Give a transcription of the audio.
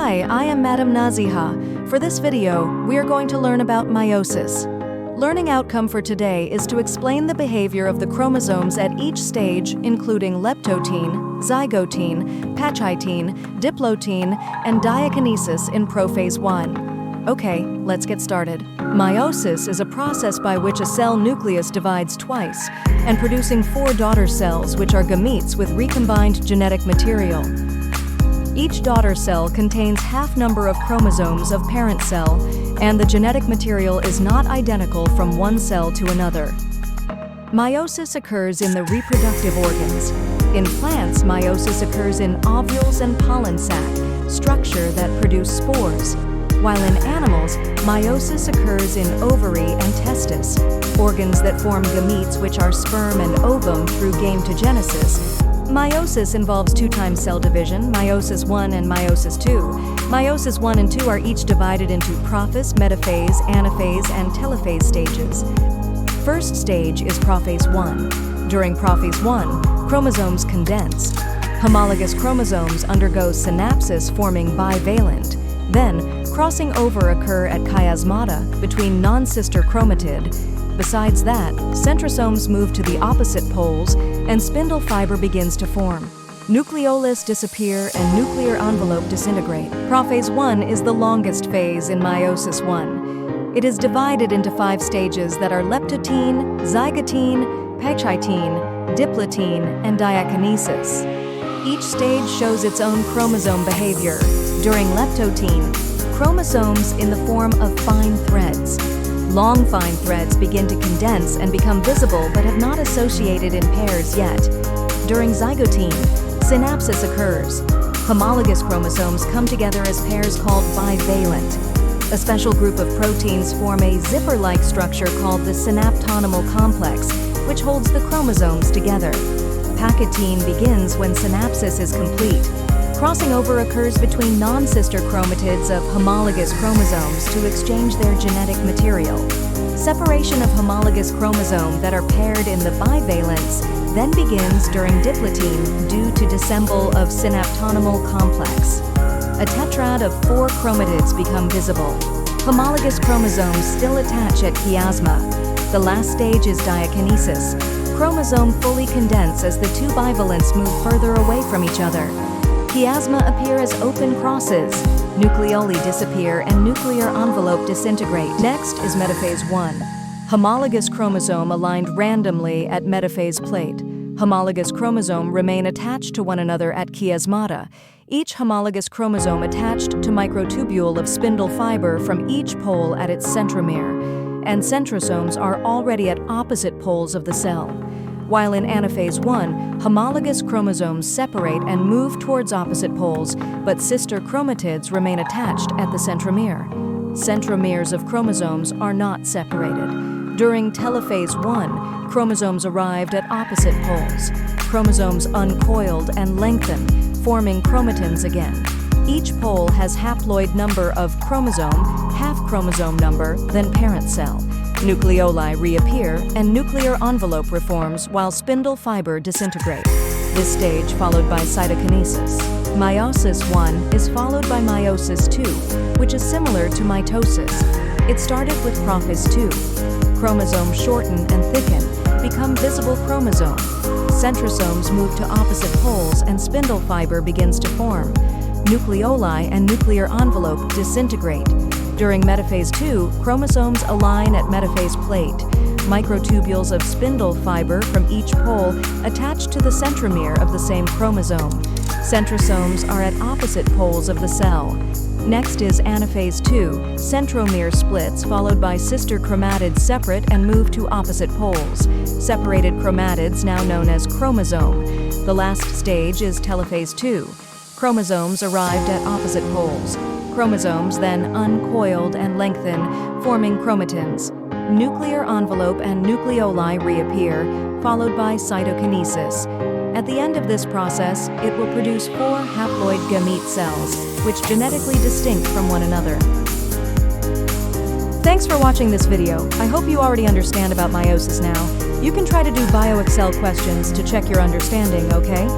Hi, I am Madam Naziha. For this video, we are going to learn about meiosis. Learning outcome for today is to explain the behavior of the chromosomes at each stage, including leptotene, zygotene, pachytene, diplotene, and diakinesis in Prophase I. Okay, let's get started. Meiosis is a process by which a cell nucleus divides twice, and producing 4 daughter cells which are gametes with recombined genetic material. Each daughter cell contains half number of chromosomes of parent cell, and the genetic material is not identical from one cell to another. Meiosis occurs in the reproductive organs. In plants, meiosis occurs in ovules and pollen sac, structure that produce spores. While in animals, meiosis occurs in ovary and testis, organs that form gametes which are sperm and ovum through gametogenesis. Meiosis involves 2-time cell division, meiosis I and meiosis II. Meiosis I and II are each divided into prophase, metaphase, anaphase, and telophase stages. First stage is prophase I. During prophase I, chromosomes condense. Homologous chromosomes undergo synapsis forming bivalent. Then, crossing over occur at chiasmata between non-sister chromatid. Besides that, centrosomes move to the opposite poles, and spindle fiber begins to form. Nucleolus disappear and nuclear envelope disintegrate. Prophase I is the longest phase in meiosis I. It is divided into 5 stages that are leptotene, zygotene, pachytene, diplotene, and diakinesis. Each stage shows its own chromosome behavior. During leptotene, chromosomes in the form of fine threads. Long fine threads begin to condense and become visible but have not associated in pairs yet. During zygotene, synapsis occurs. Homologous chromosomes come together as pairs called bivalent. A special group of proteins form a zipper-like structure called the synaptonymal complex, which holds the chromosomes together. Pachytene begins when synapsis is complete. Crossing over occurs between non-sister chromatids of homologous chromosomes to exchange their genetic material. Separation of homologous chromosome that are paired in the bivalents then begins during diplotene due to dissemble of synaptonymal complex. A tetrad of 4 chromatids become visible. Homologous chromosomes still attach at chiasma. The last stage is diakinesis. Chromosome fully condense as the 2 bivalents move further away from each other. Chiasma appear as open crosses. Nucleoli disappear and nuclear envelope disintegrate. Next is metaphase I. Homologous chromosome aligned randomly at metaphase plate. Homologous chromosome remain attached to one another at chiasmata. Each homologous chromosome attached to microtubule of spindle fiber from each pole at its centromere, and centrosomes are already at opposite poles of the cell. While in anaphase I, homologous chromosomes separate and move towards opposite poles, but sister chromatids remain attached at the centromere. Centromeres of chromosomes are not separated. During telophase I, chromosomes arrived at opposite poles. Chromosomes uncoiled and lengthen, forming chromatins again. Each pole has haploid number of chromosome, half chromosome number, then parent cell. Nucleoli reappear and nuclear envelope reforms while spindle fiber disintegrate. This stage followed by cytokinesis. Meiosis I is followed by meiosis II, which is similar to mitosis. It started with prophase II. Chromosomes shorten and thicken, become visible chromosome. Centrosomes move to opposite poles and spindle fiber begins to form. Nucleoli and nuclear envelope disintegrate. During metaphase II, chromosomes align at metaphase plate. Microtubules of spindle fiber from each pole attach to the centromere of the same chromosome. Centrosomes are at opposite poles of the cell. Next is anaphase II. Centromere splits followed by sister chromatids separate and move to opposite poles. Separated chromatids now known as chromosome. The last stage is telophase II. Chromosomes arrived at opposite poles. Chromosomes then uncoiled and lengthen, forming chromatins. Nuclear envelope and nucleoli reappear, followed by cytokinesis. At the end of this process, it will produce 4 haploid gamete cells, which genetically distinct from one another. Thanks for watching this video. I hope you already understand about meiosis now. You can try to do BioExcel questions to check your understanding, okay?